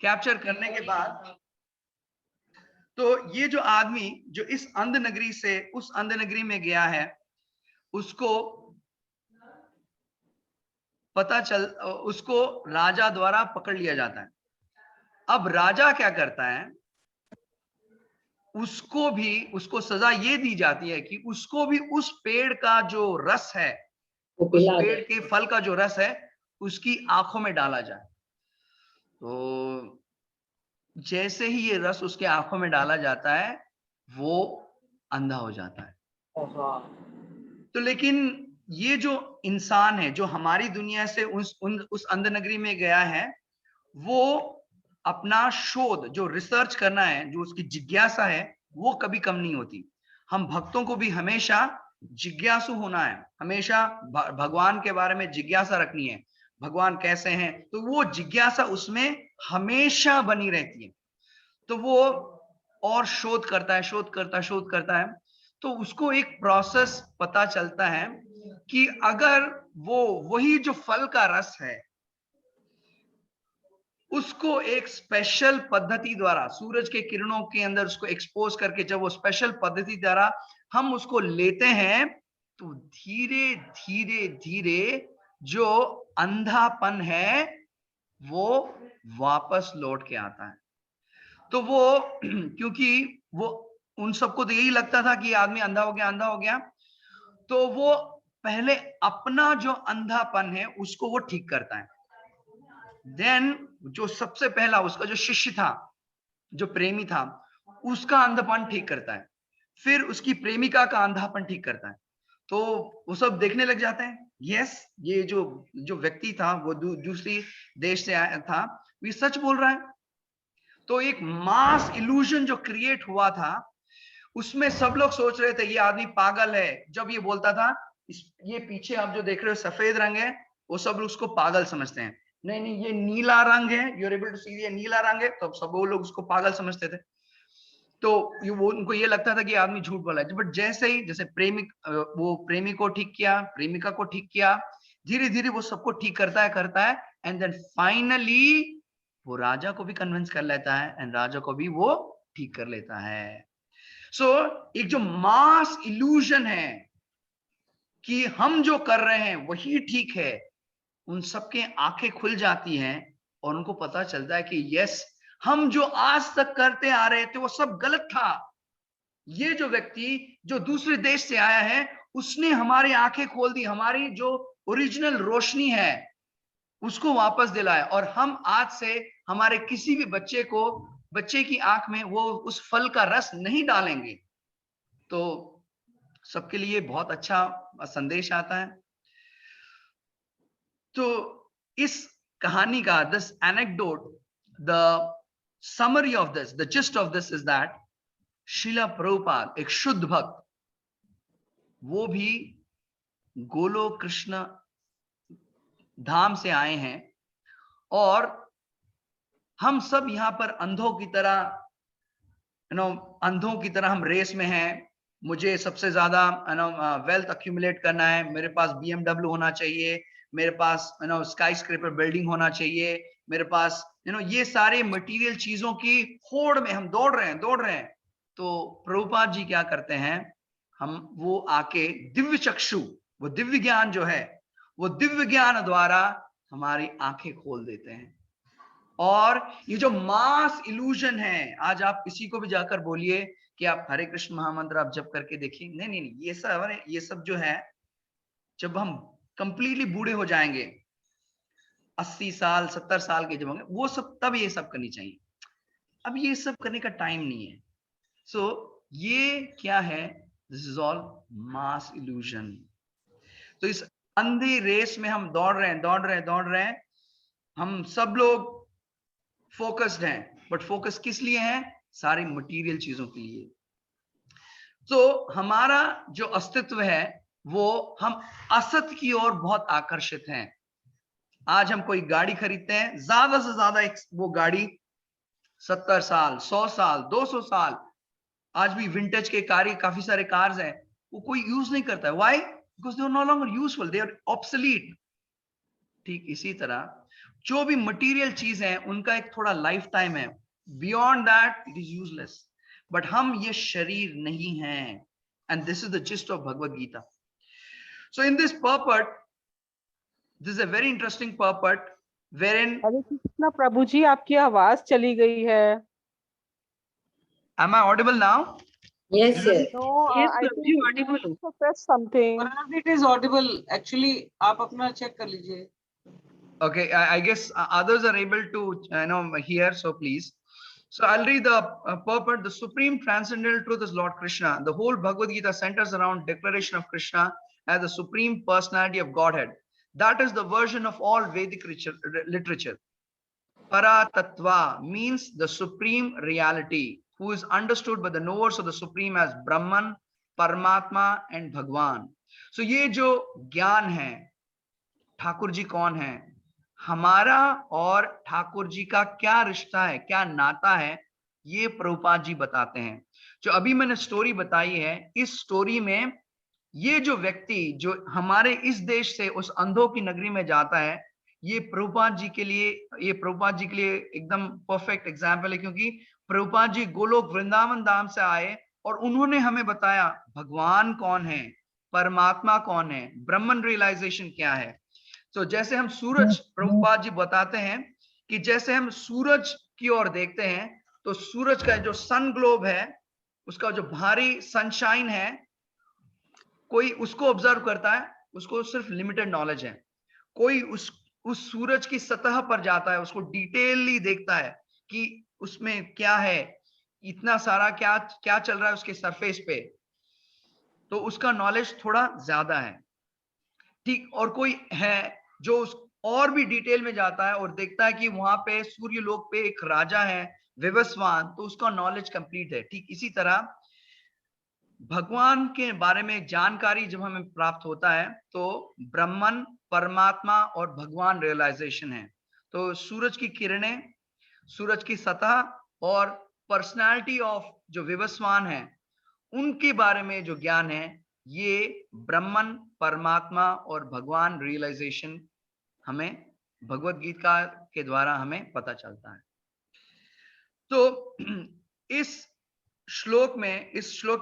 Capture करने के बाद तो ये जो आदमी जो इस अंध नगरी से उस अंध नगरी में गया है, उसको उसको राजा द्वारा पकड़ लिया जाता है। अब राजा क्या करता है, उसको सजा ये दी जाती है कि उसको भी उस पेड़ का जो रस है, उस पेड़ के फल का जो रस है, उसकी आंखों में डाला जाए। तो जैसे ही ये रस उसके आंखों में डाला जाता है, वो अंधा हो जाता है। तो लेकिन ये जो इंसान है जो हमारी दुनिया से उस अंध नगरी में गया है, वो अपना शोध जो रिसर्च करना है, जो उसकी जिज्ञासा है, वो कभी कम नहीं होती। हम भक्तों को भी हमेशा जिज्ञासु होना है, हमेशा भगवान के बारे में जिज्ञासा रखनी है, भगवान कैसे हैं, तो वो जिज्ञासा उसमें हमेशा बनी रहती है। तो वो और शोध करता है, तो उसको एक प्रोसेस पता चलता है कि अगर वो वही जो फल का रस है, उसको एक स्पेशल पद्धति द्वारा सूरज के किरणों के अंदर उसको एक्सपोज करके जब वो स्पेशल पद्धति द्वारा हम उसको लेते हैं, तो धीरे धीरे धीरे जो अंधापन है वो वापस लौट के आता है। तो वो क्योंकि वो उन सबको तो यही लगता था कि आदमी अंधा हो गया, तो वो पहले अपना जो अंधापन है उसको वो ठीक करता है। देन जो सबसे पहला उसका जो शिष्य था, जो प्रेमी था, उसका अंधापन ठीक करता है, फिर उसकी प्रेमिका का अंधापन ठीक करता है। तो वो सब देखने लग जाते हैं, यस ये जो जो व्यक्ति था वो दूसरी देश से आया था, ये सच बोल रहा है। तो एक मास इल्यूजन जो क्रिएट हुआ था, उसमें सब लोग सोच रहे थे ये आदमी पागल है। जब ये बोलता था ये पीछे आप जो देख रहे हो सफेद रंग है, वो सब लोग उसको पागल समझते हैं। नहीं नहीं ये नीला रंग है, यू आर एबल टू सी ये नीला रंग है, तो सब वो लोग उसको पागल समझते थे। तो वो उनको ये लगता था कि आदमी झूठ बोला है। बट जैसे ही जैसे वो प्रेमी को ठीक किया, प्रेमिका को ठीक किया, धीरे धीरे वो सबको ठीक करता है एंड देन फाइनली वो राजा को भी कन्विंस कर लेता है एंड राजा को भी वो ठीक कर लेता है। सो एक जो मास इल्यूजन है कि हम जो कर रहे हैं वही ठीक है, उन सबके आंखें खुल जाती हैं और उनको पता चलता है कि यस, हम जो आज तक करते आ रहे थे वो सब गलत था। ये जो व्यक्ति जो दूसरे देश से आया है, उसने हमारी आंखें खोल दी, हमारी जो ओरिजिनल रोशनी है उसको वापस दिलाया, और हम आज से हमारे किसी भी बच्चे की आंख में वो उस फल का रस नहीं डालेंगे। तो सबके लिए बहुत अच्छा संदेश आता है। तो इस कहानी का this anecdote, the summary of this, the gist of this is that Srila Prabhupada एक शुद्ध भक्त, वो भी गोलोक कृष्ण धाम से आए हैं, और हम सब यहाँ पर अंधों की तरह अंधों की तरह हम रेस में हैं। मुझे सबसे ज्यादा वेल्थ अक्यूमुलेट करना है, मेरे पास BMW होना चाहिए, मेरे पास स्काई स्क्रेपर बिल्डिंग होना चाहिए, मेरे पास ये सारे मटेरियल चीजों की होड़ में हम दौड़ रहे हैं। तो प्रभुपाद जी क्या करते हैं, हम वो आके दिव्य चक्षु, वो दिव्य ज्ञान जो है, वो दिव्य ज्ञान द्वारा हमारी आंखें खोल देते हैं। और ये जो मास इल्यूजन है, आज आप किसी को भी जाकर बोलिए कि आप हरे कृष्ण महामंत्र आप जप करके देखिए, नहीं नहीं नहीं, ये सब जो है, जब हम कंप्लीटली बूढ़े हो जाएंगे, 80 साल 70 साल के जब होंगे, वो सब तब ये सब करनी चाहिए। अब ये सब करने का टाइम नहीं है। सो ये क्या है, this is all mass illusion. तो इस अंधी रेस में हम दौड़ रहे हैं, हम सब लोग फोकस्ड हैं, बट फोकस किस लिए है, सारी मटेरियल चीजों के लिए। तो हमारा जो अस्तित्व है वो हम असत की ओर बहुत आकर्षित हैं। आज हम कोई गाड़ी खरीदते हैं, ज्यादा से ज्यादा वो गाड़ी 70 साल 100 साल 200 साल, आज भी विंटेज के काफी सारे कार्स हैं, वो कोई यूज नहीं करता है। Why? Because they are no longer useful, they are obsolete. ठीक इसी तरह जो भी मटेरियल चीज है उनका एक थोड़ा लाइफ टाइम है, beyond that it is useless. But हम ये शरीर नहीं हैं, and this is the gist of Bhagavad Gita. So in this purport, this is a very interesting purport wherein, Hare Krishna प्रभु जी, आपकी आवाज चली गई है। am I audible now? Yes, yes. No, Yes, I प्रभु think जी you ऑडिबल need हो, to press something. पर इट इज ऑडिबल एक्चुअली, आप अपना चेक कर लीजिए। Okay, I guess others are able to hear, so please. So I'll read the purport. The supreme transcendental truth is Lord Krishna. The whole Bhagavad Gita centers around declaration of Krishna as the supreme personality of Godhead. That is the version of all Vedic literature. Para Tattva means the supreme reality, who is understood by the knowers of the supreme as Brahman, Paramatma and Bhagwan. So ये जो ज्ञान है, ठाकुर जी कौन है, हमारा और ठाकुर जी का क्या रिश्ता है, क्या नाता है, ये प्रभुपाद जी बताते हैं। जो अभी मैंने स्टोरी बताई है, इस स्टोरी में ये जो व्यक्ति जो हमारे इस देश से उस अंधों की नगरी में जाता है, ये प्रभुपाद जी के लिए एकदम परफेक्ट एग्जाम्पल है, क्योंकि प्रभुपाद जी गोलोक वृंदावन धाम से आए और उन्होंने हमें बताया भगवान कौन है, परमात्मा कौन है, ब्रह्मन रियलाइजेशन क्या है। तो जैसे हम सूरज, प्रभुपाद जी बताते हैं कि जैसे हम सूरज की ओर देखते हैं तो सूरज का जो सन ग्लोब है, उसका जो भारी सनशाइन है, कोई उसको ऑब्जर्व करता है, उसको सिर्फ लिमिटेड नॉलेज है। कोई उस सूरज की सतह पर जाता है, उसको डिटेलली देखता है कि उसमें क्या है, इतना सारा क्या क्या चल रहा है उसके सरफेस पे, तो उसका नॉलेज थोड़ा ज्यादा है, ठीक। और कोई है जो और भी डिटेल में जाता है और देखता है कि वहां पे सूर्य लोक पे एक राजा है विवस्वान, तो उसका नॉलेज कंप्लीट है। ठीक इसी तरह भगवान के बारे में जानकारी जब हमें प्राप्त होता है तो ब्रह्मन, परमात्मा और भगवान रियलाइजेशन है। तो सूरज की किरणें, सूरज की सतह और पर्सनालिटी ऑफ जो विवस्वान है, उनके बारे में जो ज्ञान है, ये ब्रह्मन, परमात्मा और भगवान रियलाइजेशन हमें भगवत गीता के द्वारा हमें पता चलता है। तो इस श्लोक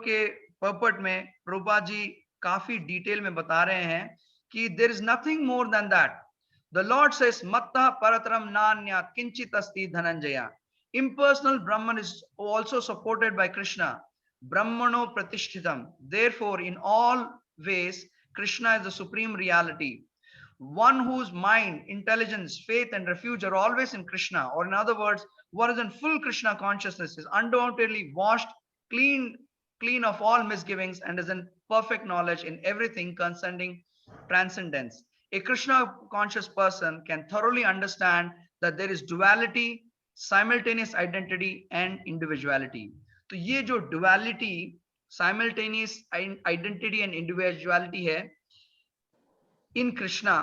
के पर्पट में प्रभुपाद जी काफी डिटेल में बता रहे हैं कि there is nothing more than that. The lord says मत्तः परतरम नान्यत् किंचित् अस्ति Dhananjay. Impersonal Brahman is also supported by Krishna. Brahmano pratishthitam. Therefore, in all ways, Krishna is the supreme reality. One whose mind, intelligence, faith, and refuge are always in Krishna, or in other words, one is in full Krishna consciousness, is undoubtedly washed, clean of all misgivings, and is in perfect knowledge in everything concerning transcendence. A Krishna conscious person can thoroughly understand that there is duality, simultaneous identity, and individuality. तो ये जो duality, simultaneous identity and individuality है इन कृष्णा,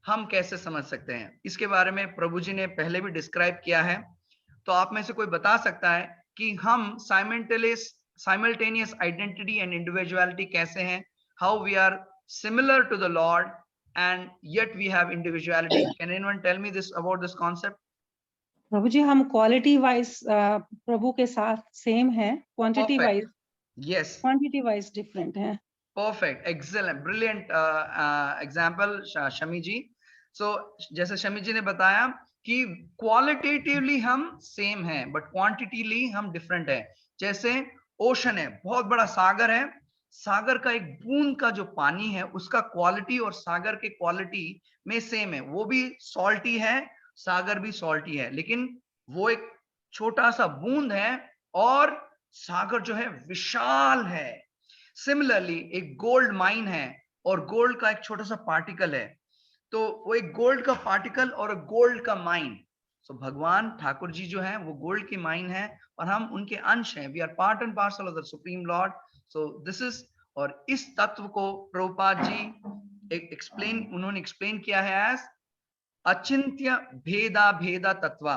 हम कैसे समझ सकते हैं, इसके बारे में प्रभु जी ने पहले भी डिस्क्राइब किया है। तो आप में से कोई बता सकता है कि हम साइमल्टेनियस आइडेंटिटी एंड इंडिविजुअलिटी कैसे हैं, how we are similar to the lord and yet we have individuality. Can anyone tell me this about this concept? प्रभु जी, हम क्वालिटी वाइज प्रभु के साथ सेम है, quantity wise yes, quantity wise different है। Perfect, excellent, brilliant example Shami ji. So जैसे शमी जी ने बताया कि क्वालिटेटिवली हम सेम हैं बट क्वांटिटीली हम डिफरेंट है। जैसे ओशन है, बहुत बड़ा सागर है, सागर का एक बूंद का जो पानी है उसका क्वालिटी और सागर के क्वालिटी में सेम है। वो भी सॉल्टी है, सागर भी सॉल्टी है, लेकिन वो एक छोटा सा बूंद है और सागर जो है विशाल है। सिमिलरली एक गोल्ड माइन है और गोल्ड का एक छोटा सा पार्टिकल है, तो वो एक गोल्ड का पार्टिकल और गोल्ड का माइन। सो भगवान ठाकुर जी जो है वो गोल्ड की माइन है और हम उनके अंश हैं। We are part and parcel of the supreme lord. So this is, और इस तत्व को प्रभुपाद जी उन्होंने एक्सप्लेन किया है एज अचिंत्य भेदा भेदा तत्व।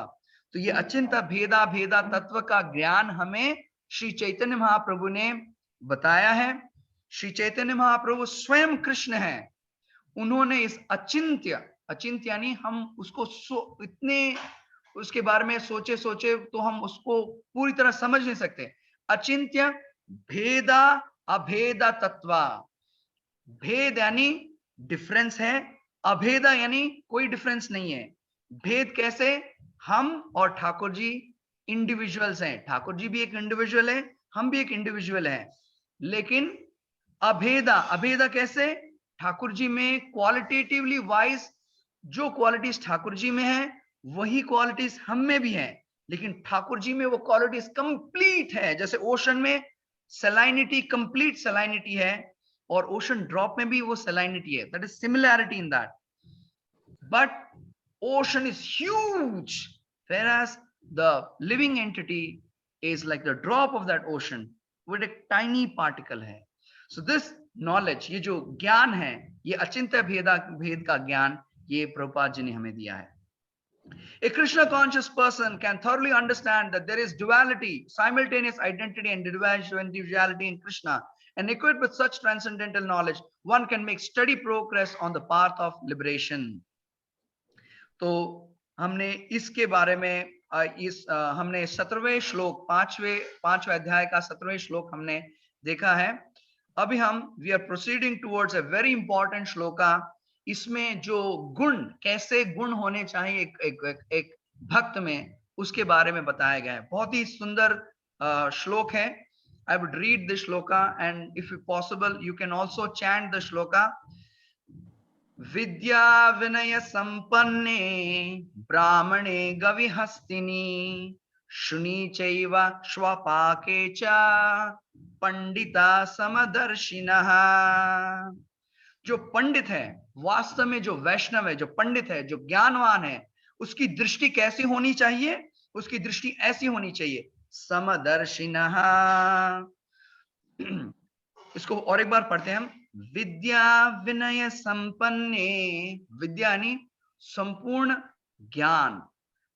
तो ये अचिंत्य भेदा भेदा तत्व का ज्ञान हमें श्री चैतन्य महाप्रभु ने बताया है। श्री चैतन्य महाप्रभु स्वयं कृष्ण है, उन्होंने इस अचिंत्य अचिंत्य यानी हम उसको इतने उसके बारे में सोचे तो हम उसको पूरी तरह समझ नहीं सकते। अचिंत्य भेदा अभेदा तत्वा, भेद यानी डिफरेंस है, अभेदा यानी कोई डिफरेंस नहीं है। भेद कैसे? हम और ठाकुर जी इंडिविजुअल्स हैं, ठाकुर जी भी एक इंडिविजुअल है, हम भी एक इंडिविजुअल हैं, लेकिन अभेदा, अभेदा कैसे? ठाकुर जी में क्वालिटेटिवली वाइज जो क्वालिटीज ठाकुर जी में है वही क्वालिटीज हम में भी है, लेकिन ठाकुर जी में वो क्वालिटीज कंप्लीट है। जैसे ओशन में सलाइनिटी, कंप्लीट सलाइनिटी है, और ओशन ड्रॉप में भी वो सलाइनिटी है, that is similarity in that, but ocean is huge, whereas the living entity is like the drop of that ocean with a tiny particle है। So this knowledge, ये जो ज्ञान है, ये अचिंत्य भेद का ज्ञान, ये प्रभुपाद जी ने हमें दिया है। A Krishna conscious person can thoroughly understand that there is duality, simultaneous identity and individuality in Krishna, and equipped with such transcendental knowledge, one can make steady progress on the path of liberation। तो हमने इसके बारे में हमने 17वें श्लोक, पांचवें अध्याय का 17वें श्लोक हमने देखा है। अभी हम we are proceeding towards a very important shloka. इसमें जो गुण, कैसे गुण होने चाहिए एक भक्त में, उसके बारे में बताया गया है। बहुत ही सुंदर श्लोक है। I would read the shloka and if possible you can also chant the shloka. विद्या विनय संपन्ने ब्राह्मणे गविहस्तिनी शुनि चैव श्वपाके च पंडिता समदर्शिनः। जो पंडित है, वास्तव में जो वैष्णव है, जो पंडित है, जो ज्ञानवान है, उसकी दृष्टि कैसी होनी चाहिए? उसकी दृष्टि ऐसी होनी चाहिए, समदर्शिनः। इसको और एक बार पढ़ते हैं हम। विद्या विनय संपन्ने, विद्या यानी संपूर्ण ज्ञान,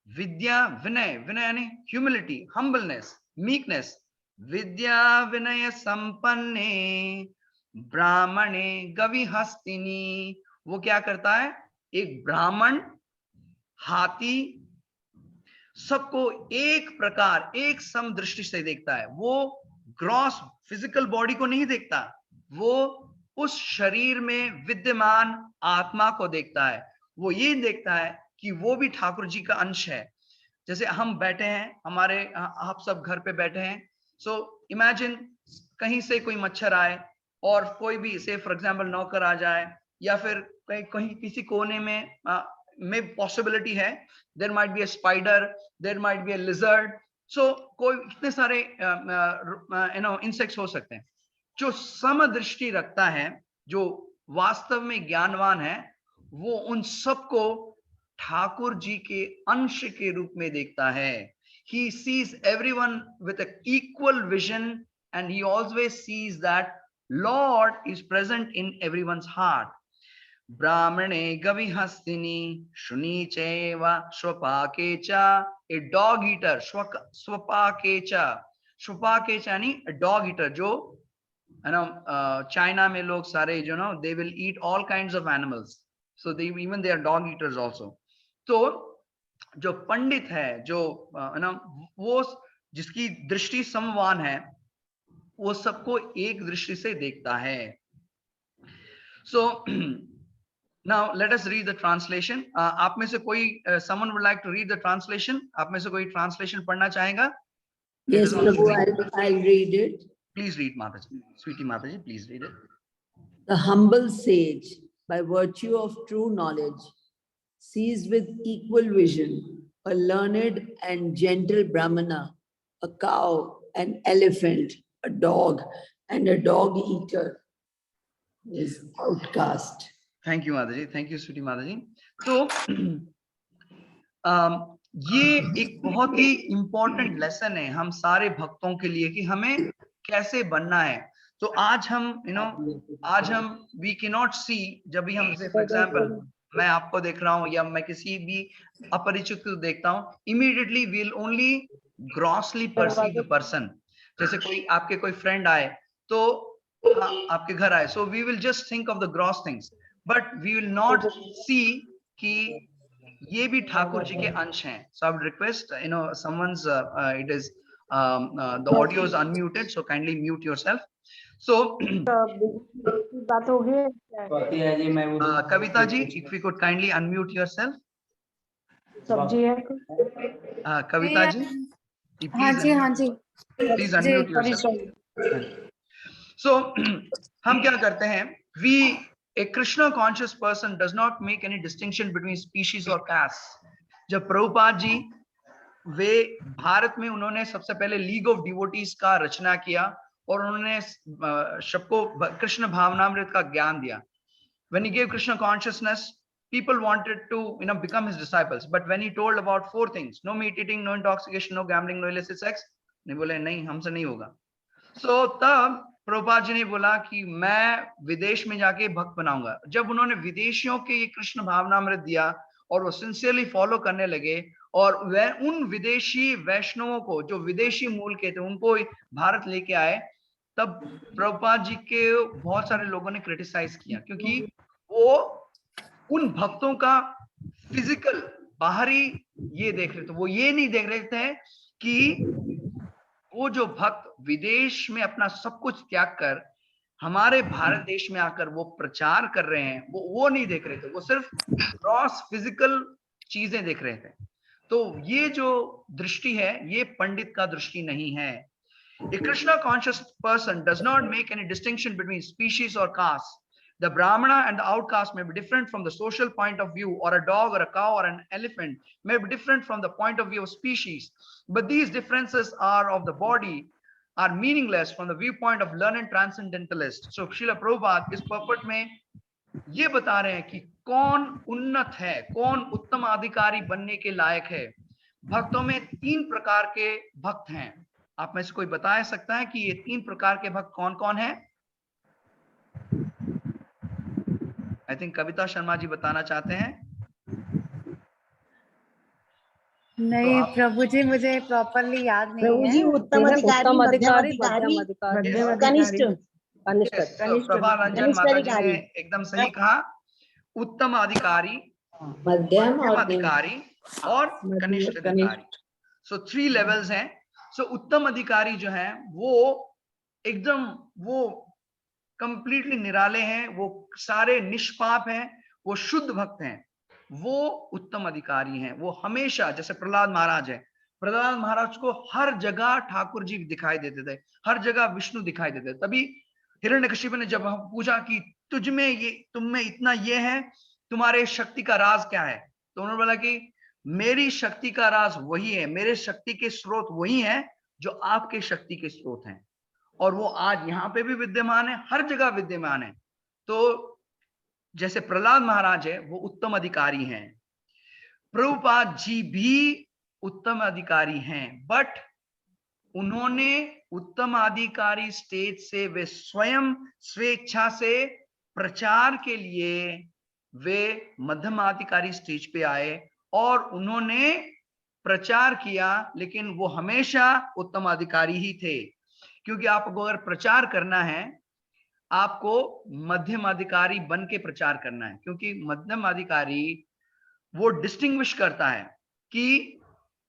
विद्या विनय, विनय यानी ह्यूमिलिटी, हम्बलनेस, मीकनेस। विद्या विनय संपन्ने ब्राह्मणे गविहस्तिनी, वो क्या करता है? एक ब्राह्मण, हाथी, सबको एक प्रकार, एक सम दृष्टि से देखता है। वो ग्रॉस फिजिकल बॉडी को नहीं देखता, वो उस शरीर में विद्यमान आत्मा को देखता है। वो ये देखता है कि वो भी ठाकुर जी का अंश है। जैसे हम बैठे हैं, आप सब घर पे बैठे हैं, सो इमेजिन कहीं से कोई मच्छर आए और कोई भी, से फॉर एग्जांपल नौकर आ जाए, या फिर कहीं किसी कोने में पॉसिबिलिटी है, there might be a spider, there might be a lizard, so कोई कितने सारे इंसेक्ट्स हो सकते हैं। जो समदृष्टि रखता है, जो वास्तव में ज्ञानवान है, वो उन सबको ठाकुर जी के अंश के रूप में देखता है। He sees everyone with an equal vision, and he always sees that Lord is present in everyone's heart. ब्राह्मणे गविहस्तिनी शुनि चैव श्वपाके च, a dog eater, स्वपाके च, स्वपाके च यानी डॉग ईटर, जो है ना, चाइना में लोग सारे जो ना, they will eat all kinds of animals, so they are dog eaters also। तो जो पंडित है, जो है ना, वो जिसकी दृष्टि समवान है, वो सबको एक दृष्टि से देखता है। So now let us read the translation। आप में से कोई someone would like to read the translation? आप में से कोई translation पढ़ना चाहेगा? Yes, Prabhu, I'll read it. Please read, Mataji. Sweetie Mataji, please read it. The humble sage, by virtue of true knowledge, sees with equal vision a learned and gentle Brahmana, a cow, an elephant, a dog, and a dog eater is outcast. Thank you, Mataji. Thank you, Sweetie Mataji. तो ये एक बहुत ही important lesson है हम सारे भक्तों के लिए कि हमें कैसे बनना है। तो आज हम वी कैन नॉट सी, जब भी हम, फॉर एग्जांपल मैं आपको देख रहा हूँ या मैं किसी भी अपरिचित को देखता हूँ, immediately we will only grossly perceive the person. जैसे आपके कोई फ्रेंड आए, तो आपके घर आए, so we will just think of the gross things, but we will not see कि ये भी ठाकुर जी के अंश हैं. So I would request, someone's it is the audio is unmuted, so kindly mute yourself. So बात हो गई Kavita ji, if you could kindly unmute yourself. सब्जी है Kavita ji, हाँ जी हाँ जी please unmute yourself. So हम क्या करते हैं? A Krishna conscious person does not make any distinction between species or caste. जब प्रभुपाद जी वे भारत में उन्होंने सबसे पहले लीग ऑफ डिवोटीज का रचना किया और उन्होंने सबको कृष्ण भावनामृत का ज्ञान दिया. When he gave Krishna consciousness, people wanted to become his disciples. But when he told about 4 things, no meat eating, no intoxication, no gambling, no illicit sex, नहीं बोले नहीं हमसे नहीं होगा. So तब प्रभुपाद जी ने बोला कि मैं विदेश में जाके भक्त बनाऊंगा. जब उन्होंने विदेशियों के ये कृष्ण भावनामृत दिया और वो सिंसियरली फॉलो करने लगे और वह उन विदेशी वैष्णवों को जो विदेशी मूल के थे उनको भारत लेके आए, तब प्रभुपाद जी के बहुत सारे लोगों ने क्रिटिसाइज किया क्योंकि वो उन भक्तों का फिजिकल बाहरी ये देख रहे थे. वो ये नहीं देख रहे थे कि वो जो भक्त विदेश में अपना सब कुछ त्याग कर हमारे भारत देश में आकर वो प्रचार कर रहे हैं, वो नहीं देख रहे थे. वो सिर्फ क्रॉस फिजिकल चीजें देख रहे थे. तो ये जो दृष्टि है ये पंडित का दृष्टि नहीं है. A Krishna conscious person does not make any distinction between species or caste. The Brahmana and the outcast may be different from the social point of view, or a dog or a cow or an elephant may be different from the point of view of species. But these differences are of the body, are meaningless from the viewpoint of learned transcendentalists. So Srila Prabhupada इस purport में ये बता रहे हैं कि कौन उन्नत है, कौन उत्तम अधिकारी बनने के लायक है. भक्तों में 3 प्रकार के भक्त हैं. आप में से कोई बता सकता है कि ये 3 प्रकार के भक्त कौन कौन हैं? आई थिंक कविता शर्मा जी बताना चाहते हैं. नहीं तो प्रभु जी मुझे प्रॉपरली याद नहीं प्रभु है. जी उत्तम अधिकारी, मध्यम अधिकारी, कनिष्ठ प्रभा रंजन माता जी ने एकदम सही कहा. उत्तम अधिकारी, मध्यम और अधिकारी और कनिष्ठ अधिकारी. सो 3 लेवल्स हैं. सो उत्तम अधिकारी जो है वो एकदम वो कंप्लीटली निराले हैं, वो सारे निष्पाप हैं, वो शुद्ध भक्त हैं, वो उत्तम अधिकारी हैं. वो हमेशा, जैसे प्रहलाद महाराज है, प्रहलाद महाराज को हर जगह ठाकुर जी दिखाई देते थे, हर जगह विष्णु दिखाई देते थे. तभी हिरण्यकशिपु ने जब पूछा कि तुझ में ये, तुम में इतना ये है, तुम्हारे शक्ति का राज क्या है? तो उन्होंने बोला कि मेरी शक्ति का राज वही है, मेरे शक्ति के स्रोत वही हैं जो आपके शक्ति के स्रोत हैं, और वो आज यहाँ पे भी विद्यमान है, हर जगह विद्यमान है. तो जैसे प्रहलाद महाराज है वो उत्तम अधिकारी हैं, प्रभुपाद जी भी उत्तम अधिकारी हैं, बट उन्होंने उत्तम अधिकारी स्टेज से वे स्वयं स्वेच्छा से प्रचार के लिए वे मध्यम अधिकारी स्टेज पे आए और उन्होंने प्रचार किया, लेकिन वो हमेशा उत्तम अधिकारी ही थे. क्योंकि आपको अगर प्रचार करना है, आपको मध्यम अधिकारी बन के प्रचार करना है, क्योंकि मध्यम अधिकारी वो डिस्टिंग्विश करता है कि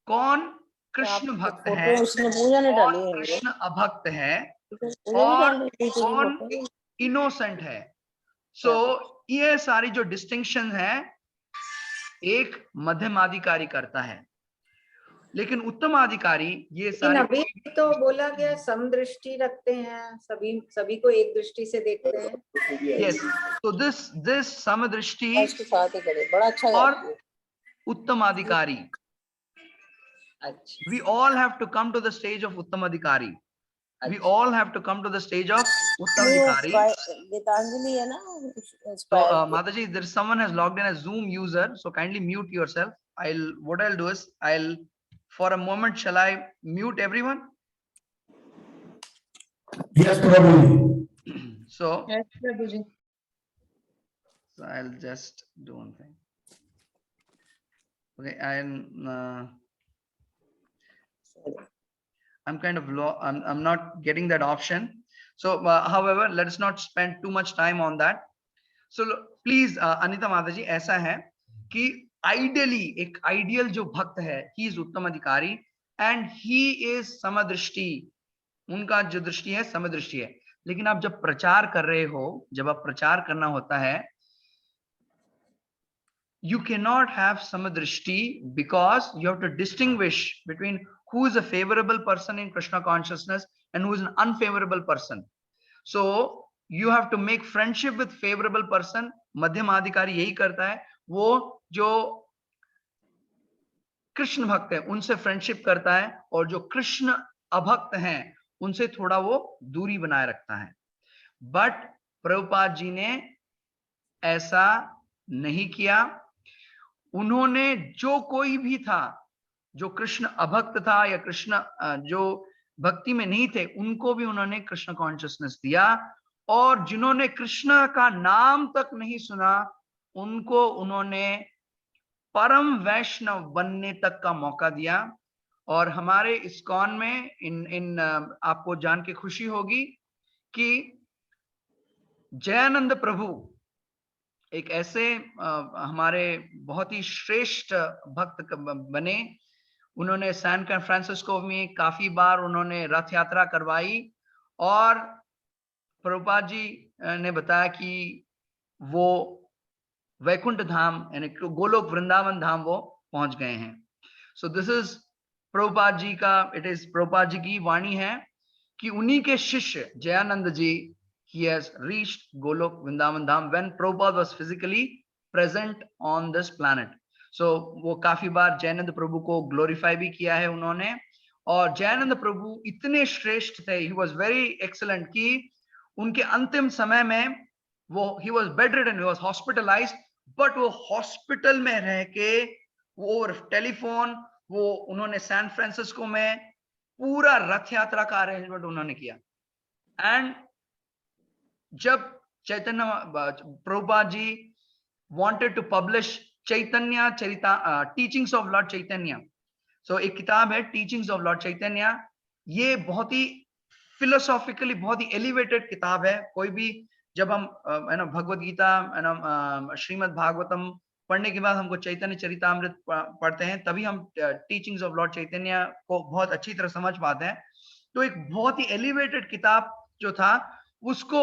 कौन कृष्ण भक्त है, कौन कृष्ण अभक्त है और कौन इनोसेंट है. सो ये सारी जो डिस्टिंक्शन है एक मध्यम अधिकारी करता है, लेकिन उत्तम अधिकारी ये सारी अभी तो बोला गया समदृष्टि रखते हैं, सभी को एक दृष्टि से देखते हैं. यस, तो दिस समदृष्टि बड़ा अच्छा और उत्तम अधिकारी. We all have to come to the stage of उत्तम अधिकारी. We all have to come to the stage of उत्तम अधिकारी. गीतांजलि है ना. So Mataji, there is someone has logged in as Zoom user, so kindly mute yourself. What I'll do is for a moment, shall I mute everyone? Yes, Prabhuji. So Yes, Prabhuji. So I'll just do one thing. Okay, I'm kind of low. I'm not getting that option. So, however, let us not spend too much time on that. So please, Anita Mataji, ऐसा है कि ideally एक ideal जो भक्त है, he is उत्तम अधिकारी and he is समदृष्टि, उनका जो दृष्टि है समदृष्टि है। लेकिन आप जब प्रचार कर रहे हो, जब आप प्रचार करना होता है, you cannot have samadrishti because you have to distinguish between who is a favorable person in Krishna consciousness and who is an unfavorable person. So you have to make friendship with favorable person. मध्यम अधिकारी यही करता है, वो जो कृष्ण भक्त है उनसे फ्रेंडशिप करता है, और जो कृष्ण अभक्त हैं उनसे थोड़ा वो दूरी बनाए रखता है। बट प्रभुपाद जी ने ऐसा नहीं किया। उन्होंने जो कोई भी था, जो कृष्ण अभक्त था या कृष्ण जो भक्ति में नहीं थे, उनको भी उन्होंने कृष्ण कॉन्शियसनेस दिया, और जिन्होंने कृष्ण का नाम तक नहीं सुना उनको उन्होंने परम वैष्णव बनने तक का मौका दिया। और हमारे इस्कॉन में इन आपको जान के खुशी होगी कि जयानंद प्रभु एक ऐसे हमारे बहुत ही श्रेष्ठ भक्त बने। उन्होंने सैन फ्रांसिस्को में काफी बार उन्होंने रथ यात्रा करवाई, और प्रभुपाद जी ने बताया कि वो वैकुंठ धाम यानी गोलोक वृंदावन धाम वो पहुंच गए हैं। सो दिस इज प्रभुपाद जी का, इट इज प्रभुपाद जी की वाणी है कि उन्हीं के शिष्य जयानंद जी, he has reached Golok Vrindavan Dham when Prabhupada was physically present on this planet. So वो काफी बार जयानंद प्रभु को ग्लोरीफाई भी किया है उन्होंने। और जयानंद प्रभु इतने श्रेष्ठ थे, he was very excellent, कि उनके अंतिम समय में वो he was bedridden, he was hospitalized, but वो हॉस्पिटल में रह के वो टेलीफोन, वो उन्होंने सैन फ्रांसिस्को में पूरा रथ यात्रा का अरेंजमेंट उन्होंने किया। एंड जब Chaitanya Prabhupada ji wanted to publish Chaitanya Charita teachings of lord Chaitanya, so एक किताब है टीचिंग्स ऑफ लॉर्ड चैतन्य, ये बहुत ही फिलोसॉफिकली बहुत ही एलिवेटेड किताब है। कोई भी जब हम भगवत गीता श्रीमद् भागवतम पढ़ने के बाद हमको चैतन्य चरितामृत पढ़ते हैं, तभी हम टीचिंग्स ऑफ लॉर्ड चैतन्य को बहुत अच्छी तरह समझ पाते हैं। तो एक बहुत ही एलिवेटेड किताब जो था उसको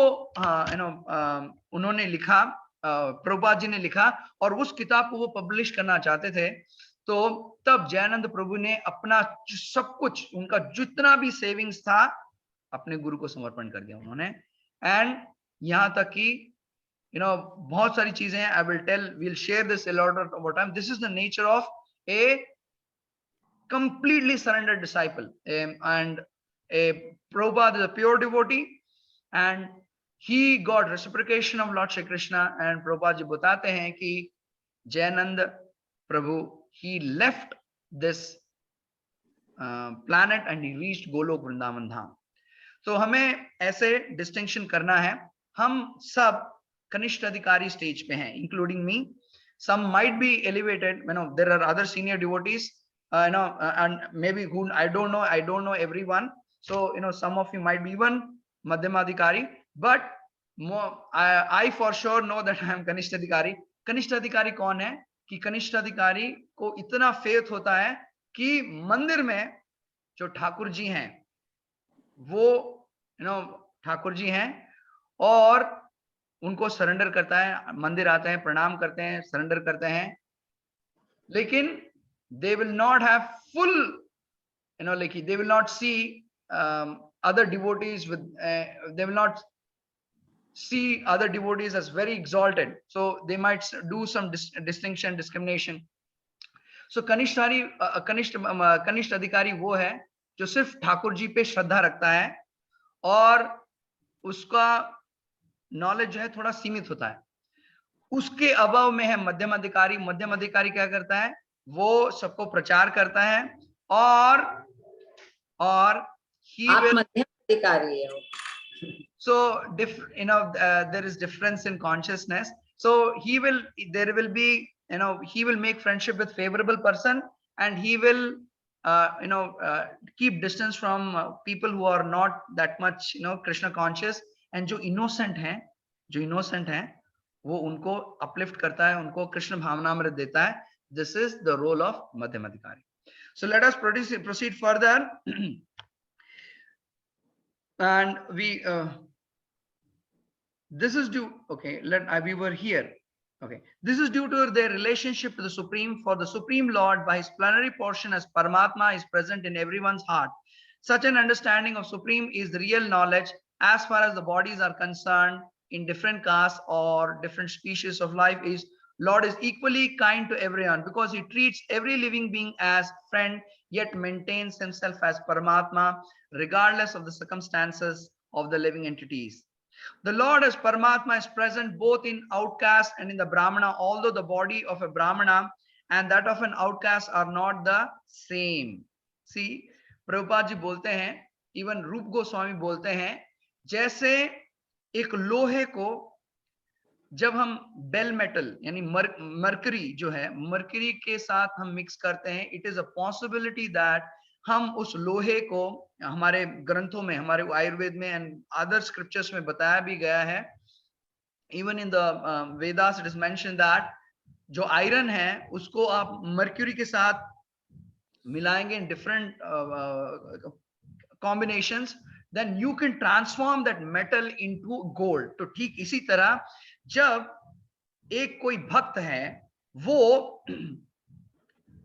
उन्होंने लिखा, प्रभुपाद जी ने लिखा, और उस किताब को वो पब्लिश करना चाहते थे। तो तब जयानंद प्रभु ने अपना सब कुछ, उनका जितना भी सेविंग्स था, अपने गुरु को समर्पण कर दिया उन्होंने। एंड यहाँ तक कि बहुत सारी चीजें हैं, I will tell, we'll share this a lot of time. This is the nature of a completely surrendered disciple, and a Prabhupada is a pure devotee, and he got reciprocation of Lord Shri Krishna. And Prabhupada ji बताते हैं कि जयानंद प्रभु, he left this planet and he reached Golok Vrindavan Dham. तो हमें ऐसे distinction करना है। हम सब कनिष्ठ अधिकारी स्टेज पे हैं, including me. Some might be elevated, there are other senior devotees, and maybe who I don't know everyone. So some of you might be even madhyamadhikari, but I for sure know that I am कनिष्ठ अधिकारी। कनिष्ठ अधिकारी कौन है? कि कनिष्ठ अधिकारी को इतना फेथ होता है कि मंदिर में जो ठाकुर जी हैं वो ठाकुर जी हैं, और उनको सरेंडर करता है, मंदिर आते हैं, प्रणाम करते हैं, सरेंडर करते हैं, लेकिन they will not have full, like they will not see other devotees with they will not see other devotees as very exalted, so they might do some distinction, discrimination. So कनिष्ठ अधिकारी वो है जो सिर्फ ठाकुर जी पे श्रद्धा रखता है, और उसका नॉलेज जो है थोड़ा सीमित होता है। उसके अभाव में है मध्यम अधिकारी। मध्यम अधिकारी क्या करता है? वो सबको प्रचार करता है, और आप मध्यम अधिकारी हो। So there is difference in consciousness. So there will be, he will make friendship with favorable person, and he will keep distance from people who are not that much Krishna conscious, and जो innocent हैं वो उनको uplift करता है, उनको कृष्ण भावनामृत देता है. This is the role of Madhyamadhikari. So let us proceed further. And we this is due, okay, we were here. Okay, this is due to their relationship to the Supreme. For the Supreme Lord, by his plenary portion as Paramatma, is present in everyone's heart. Such an understanding of Supreme is the real knowledge as far as the bodies are concerned. In different castes or different species of life, is Lord is equally kind to everyone because he treats every living being as friend, yet maintains himself as Paramatma regardless of the circumstances of the living entities. The Lord as Paramatma is present both in outcast and in the Brahmana, although the body of a Brahmana and that of an outcast are not the same. See, Prabhupada ji बोलते हैं, even रूप गोस्वामी बोलते हैं, जैसे एक लोहे को जब हम बेल मेटल यानी मरकरी जो है, मरकरी के साथ हम मिक्स करते हैं, it is a possibility that हम उस लोहे को, हमारे ग्रंथों में, हमारे आयुर्वेद में एंड अदर स्क्रिप्चर्स में बताया भी गया है, even in the Vedas it is mention that जो आयरन है उसको आप मर्क्यूरी के साथ मिलाएंगे in different combinations, then you can transform that metal into gold. तो ठीक इसी तरह जब एक कोई भक्त है, वो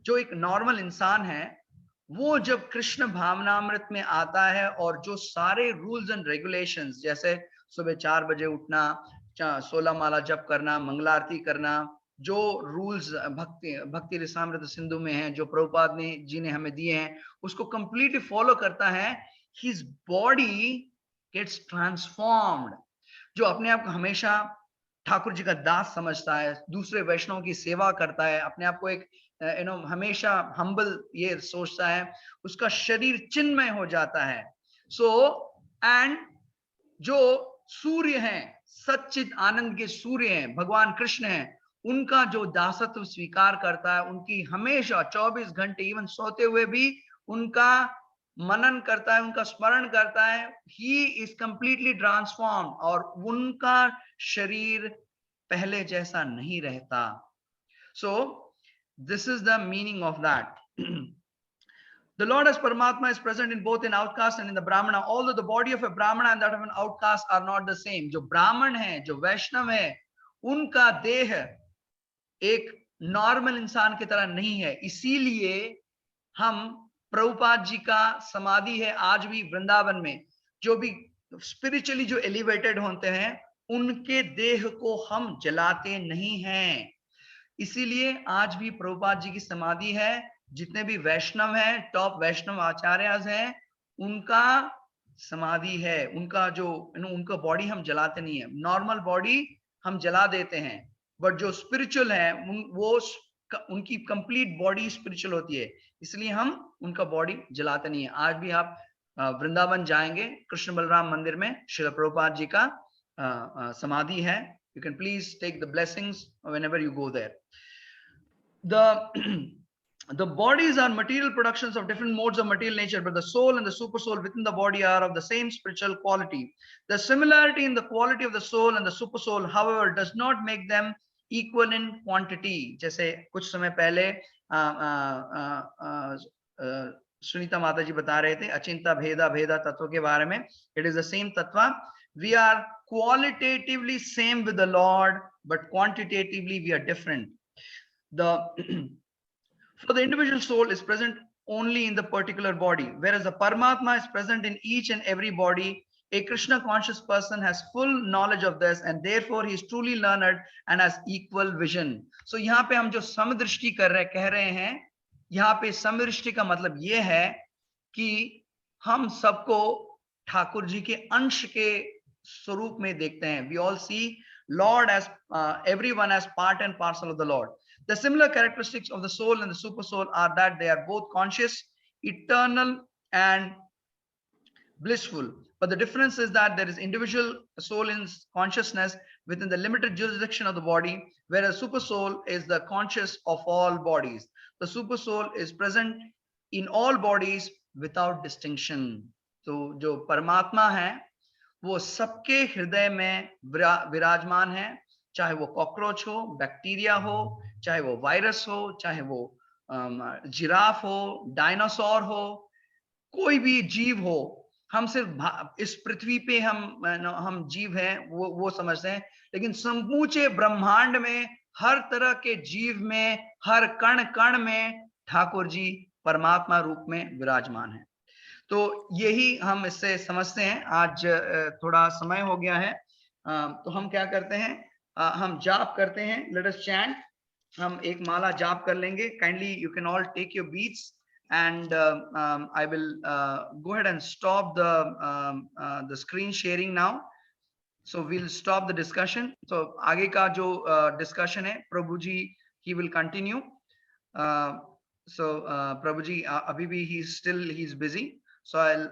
जो एक नॉर्मल इंसान है, वो जब कृष्ण भावनामृत में आता है और जो सारे रूल्स एंड रेगुलेशंस, जैसे सुबह 4 बजे उठना, 16 माला जप करना, मंगलारती करना, जो रूल्स भक्ति रसामृत सिंधु में हैं, जो प्रभुपाद जी ने हमें दिए हैं, उसको कंप्लीटली फॉलो करता है, his body gets transformed. जो अपने आप को हमेशा ठाकुर जी का दास समझता है, दूसरे वैष्णव की सेवा करता है, अपने आप को एक हमेशा हम्बल ये सोचता है, उसका शरीर चिन्मय हो जाता है. सो एंड जो सूर्य हैं, सच्चित आनंद के सूर्य हैं, भगवान कृष्ण हैं, उनका जो दासत्व स्वीकार करता है, उनकी हमेशा 24 घंटे इवन सोते हुए भी उनका मनन करता है, उनका स्मरण करता है, ही इज कंप्लीटली ट्रांसफॉर्म, और उनका शरीर पहले जैसा नहीं रहता. सो this is the meaning of that. The Lord as Paramatma is present in both in outcast and in the Brahmana, although the body of a Brahmana and that of an outcast are not the same. जो ब्राह्मण है, जो वैष्णव है, उनका देह एक normal इंसान की तरह नहीं है. इसीलिए हम प्रभुपाद जी का समाधि है आज भी वृंदावन में, जो भी स्पिरिचुअली जो एलिवेटेड होते हैं, उनके देह को हम जलाते नहीं हैं. इसीलिए आज भी प्रभुपाद जी की समाधि है. जितने भी वैष्णव हैं, टॉप वैष्णव आचार्यज हैं, उनका समाधि है. उनका जो उनका बॉडी हम जलाते नहीं है. नॉर्मल बॉडी हम जला देते हैं, बट जो स्पिरिचुअल है वो उनकी कंप्लीट बॉडी स्पिरिचुअल होती है, इसलिए हम उनका बॉडी जलाते नहीं है. आज भी आप वृंदावन जाएंगे, कृष्ण बलराम मंदिर में श्रील प्रभुपाद जी का समाधि है. You can please take the blessings whenever you go there. The bodies are material productions of different modes of material nature, but the soul and the super soul within the body are of the same spiritual quality. The similarity in the quality of the soul and the super soul, however, does not make them equal in quantity. जैसे कुछ समय पहले सुनीता माता जी बता रहे थे अचिंता भेदा भेदा तत्व के बारे में. It is the same tattva. We are qualitatively same with the Lord, but quantitatively we are different. For the individual soul is present only in the particular body, whereas the Paramatma is present in each and every body. A Krishna conscious person has full knowledge of this, and therefore he is truly learned and has equal vision. So यहाँ पे हम जो समदृष्टि कह रहे हैं, यहाँ पे समदृष्टि का मतलब ये है कि हम सबको ठाकुर जी के अंश के स्वरूप में देखते हैं. We all see Lord as everyone as part and parcel of the Lord. The similar characteristics of the soul and the super soul are that they are both conscious, eternal, and blissful. But the difference is that there is individual soul in consciousness within the limited jurisdiction of the body, whereas super soul is the conscious of all bodies. The super soul is present in all bodies without distinction. तो जो परमात्मा है वो सबके हृदय में विराजमान है, चाहे वो कॉकरोच हो, बैक्टीरिया हो, चाहे वो वायरस हो, चाहे वो जिराफ हो, डायनासोर हो, कोई भी जीव हो, हम सिर्फ इस पृथ्वी पे हम जीव हैं वो समझते हैं, लेकिन समूचे ब्रह्मांड में हर तरह के जीव में, हर कण कण में ठाकुर जी परमात्मा रूप में विराजमान है। तो यही हम इससे समझते हैं। आज थोड़ा समय हो गया है, तो हम क्या करते हैं, हम जाप करते हैं। Let us chant. हम एक माला जाप कर लेंगे। Kindly you can all take your beads and I will go ahead and stop the screen sharing now. So we'll stop the discussion. So आगे का जो discussion है, प्रभु जी he will continue. So प्रभु जी अभी भी he's busy. So I'll